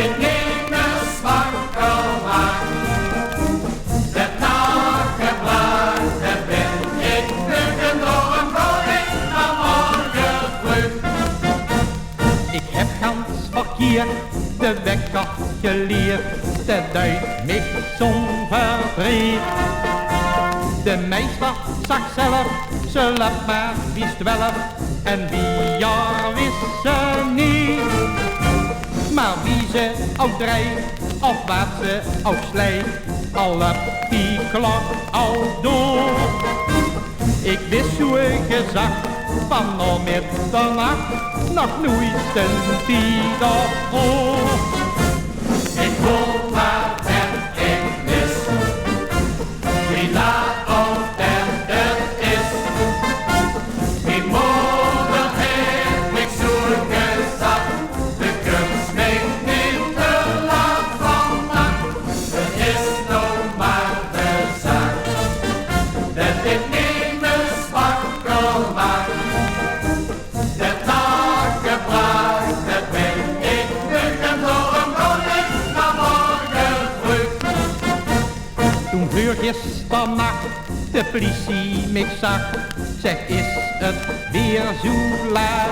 ik ene smokkel maak. De nageblaad, daar ben ik vluggen door een vrolijk vanmorgen vroeg. Ik heb gans verkeerd de wekker geleerd, de duidt mich zo'n verdriet. De meester zag zelf, ze laat maar wist wel en wie er wist ze niet. Maar wie ze ook drijft, of wat ze ook slijt, al heb die klok al door. Ik wist hoe gezag van om middernacht, nog nooit een bieder voor. Ik voel maar en ik mis, wie laat of het is. Die moeder heeft niks zoeken zat, de kunst neemt niet te laat vannacht. Het is nou maar de zaak, dat ik niet mijn smokkel maak. De takenbraak, dat ben ik vluggen door een vrolijk vanmorgen vroeg. Toen gisternacht de politie mich zag, zeg is het weer zo laat.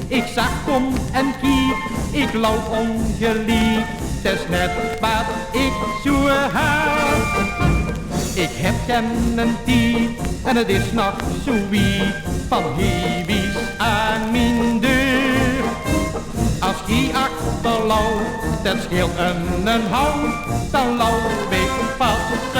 Ik zag kom en kiep, ik loop ongeliefd, het is net wat ik zo had. Ik heb geen diep en het is nog zo wie van heewies aan mijn deur. Als die achterloopt, dat scheelt een hout, dan loop ik vast het